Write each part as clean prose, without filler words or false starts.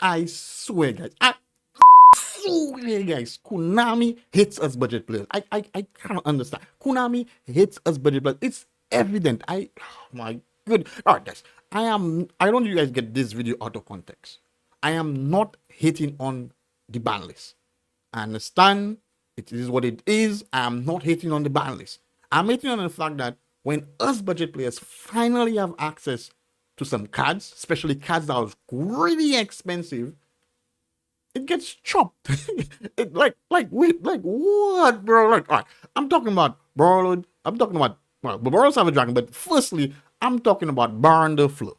I swear, guys. I swear, guys. Konami hates us budget players. I cannot understand. Konami hates us budget players. It's evident. Oh my good. All right, guys. I don't want you guys get this video out of context. I am not hating on the ban list. I understand it is what it is. I'm not hating on the ban list. I'm hating on the fact that when us budget players finally have access to some cards, especially cards that are really expensive, it gets chopped. Wait, like what, bro? Like, all right, I'm talking about Borrowed. I'm talking about, well, Borrowed Savage Dragon, but firstly, I'm talking about Baron the Flow.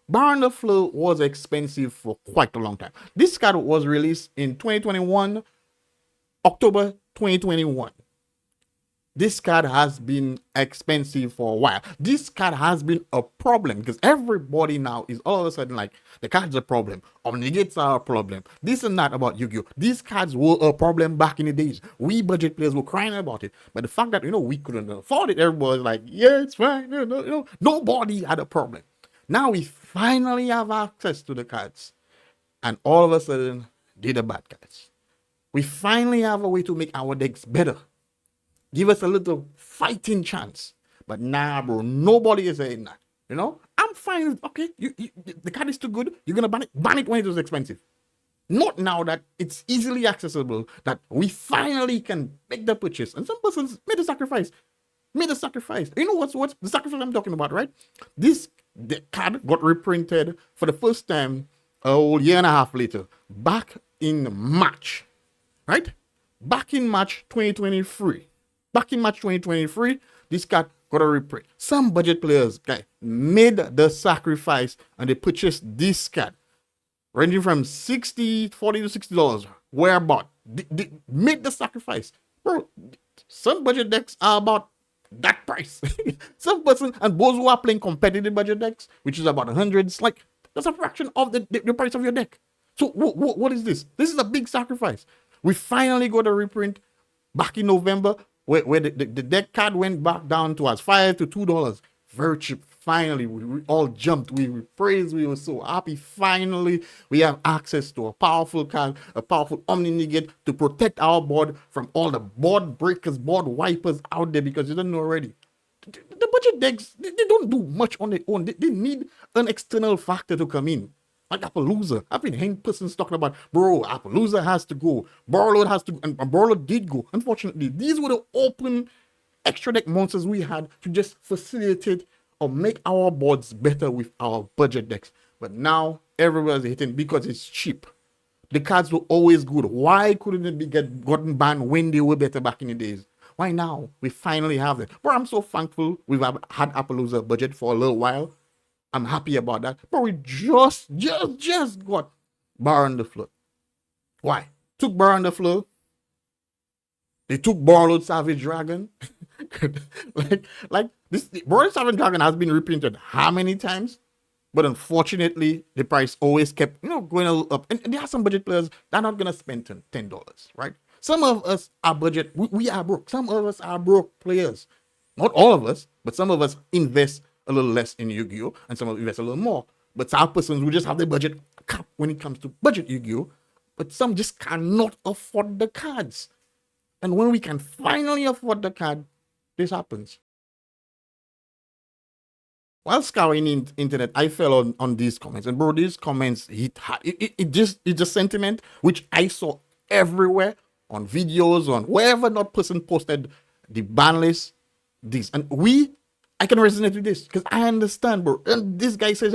Baron the Flow was expensive for quite a long time. This card was released in 2021, October 2021. This card has been expensive for a while. This card has been a problem because everybody now is all of a sudden like, the card's a problem, Omnigates are a problem, this and that about Yu-Gi-Oh. These cards were a problem back in the days. We budget players were crying about it, but the fact that, we couldn't afford it, everybody was like, yeah, it's fine. Nobody had a problem. Now we finally have access to the cards, and all of a sudden, they're the bad cards. We finally have a way to make our decks better. Give us a little fighting chance. But nah, bro, nobody is saying that. I'm fine with, okay, the card is too good, you're gonna ban it. Ban it when it was expensive. Not now that it's easily accessible, that we finally can make the purchase. And some persons made a sacrifice. Made a sacrifice. You know what's the sacrifice I'm talking about, right? The card got reprinted for the first time a whole year and a half later, back in March, right? Back in March 2023. Back in March 2023, this card got a reprint. Some budget players, guys, made the sacrifice and they purchased this card, ranging from $40 to $60. Whereabout? They made the sacrifice. Bro, some budget decks are about that price. Some person, and those who are playing competitive budget decks, which is about hundreds, like, that's a fraction of the price of your deck. So what is this? This is a big sacrifice. We finally got a reprint back in November, where the deck card went back down to as $5 to $2. Very cheap. Finally, we all jumped. We praised. We were so happy. Finally, we have access to a powerful card, a powerful Omni Negate to protect our board from all the board breakers, board wipers out there, because you don't know already. The budget decks, they don't do much on their own. They need an external factor to come in. Like Appaloosa. I've been hearing persons talking about, bro, Appaloosa has to go. Borrowed has to go. And Borrowed did go. Unfortunately, these were the open extra deck monsters we had to just facilitate or make our boards better with our budget decks. But now everybody's hitting because it's cheap. The cards were always good. Why couldn't it be gotten banned when they were better back in the days? Why now? We finally have it. But I'm so thankful we've had Appaloosa budget for a little while. I'm happy about that. But we just got Baron the Flood. Why? Took Baron the Flood. They took Borrowed Savage Dragon. like this Borrowed Savage Dragon has been reprinted how many times? But unfortunately, the price always kept going a little up. And there are some budget players that are not gonna spend $10, right? Some of us are budget. We are broke. Some of us are broke players. Not all of us, but some of us invest a little less in Yu-Gi-Oh, and some of us invest a little more. But some persons who just have the budget cap when it comes to budget Yu-Gi-Oh, but some just cannot afford the cards. And when we can finally afford the card, this happens. While scouring the internet, I fell on these comments, and bro, these comments hit hard. It's a sentiment which I saw everywhere, on videos, on wherever not person posted the ban list. This, and I can resonate with this because I understand, bro. And this guy says,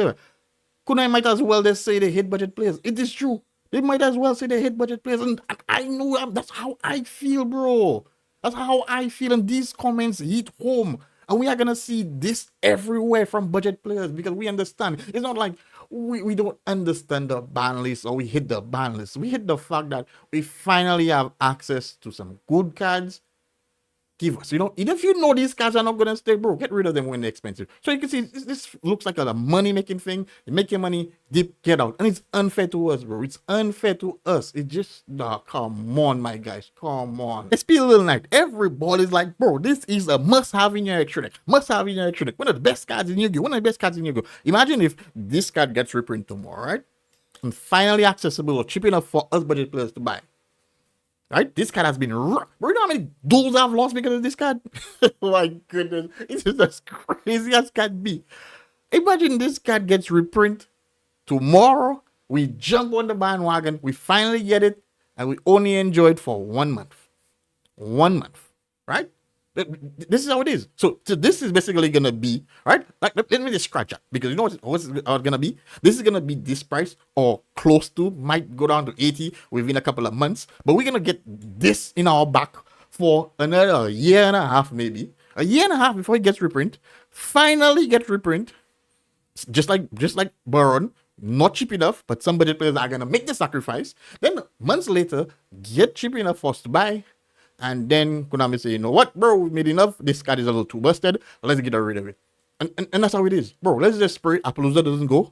Kunai might as well just say they hate budget players. It is true. They might as well say they hate budget players, and I know that's how I feel, bro. That's how I feel, and these comments hit home. And we are gonna see this everywhere from budget players because we understand. It's not like we don't understand the ban list or we hit the ban list. We hit the fact that we finally have access to some good cards. Give us, even if you know these cards are not gonna stay, bro, get rid of them when they're expensive. So you can see this looks like a money-making thing. You make your money, dip, get out. And it's unfair to us, bro. It's unfair to us. It just, come on, my guys. Come on. Let's be a little night. Everybody's like, bro, this is a must-have in your extra deck. Must-have in your extra deck. One of the best cards in Yu-Gi-Oh! One of the best cards in Yu-Gi-Oh! Imagine if this card gets reprinted tomorrow, right? and finally accessible or cheap enough for us budget players to buy. Right? This card has been bro, you know how many duels I've lost because of this card? My goodness. It's just as crazy as can be. Imagine this card gets reprint tomorrow. We jump on the bandwagon. We finally get it. And we only enjoy it for 1 month. 1 month. Right? This is how it is. So this is basically gonna be right. Like let me just scratch that because you know what's it gonna be. This is gonna be this price or close to. Might go down to 80 within a couple of months, but we're gonna get this in our back for another year and a half, maybe a year and a half before it gets reprint. Finally get reprint, just like Baron. Not cheap enough, but some budget players are gonna make the sacrifice. Then months later, get cheap enough for us to buy. And then Konami say, you know what, bro, we made enough. This card is a little too busted. Let's get rid of it. And that's how it is. Bro, let's just pray Appaloosa doesn't go.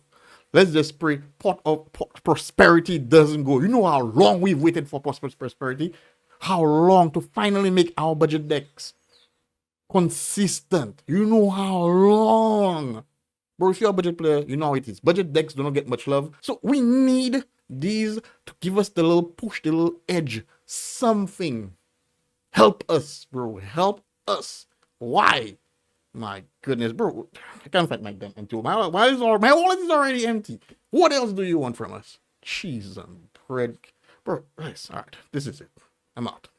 Let's just pray Pot of Prosperity doesn't go. You know how long we've waited for Prosperity? How long to finally make our budget decks consistent? You know how long. Bro, if you're a budget player, you know how it is. Budget decks do not get much love. So we need these to give us the little push, the little edge. Something. Help us, bro. Help us. Why? My goodness, bro. I can't fight my damn into my wallet is already empty. What else do you want from us? Cheese and bread. Bro, nice. Alright. This is it. I'm out.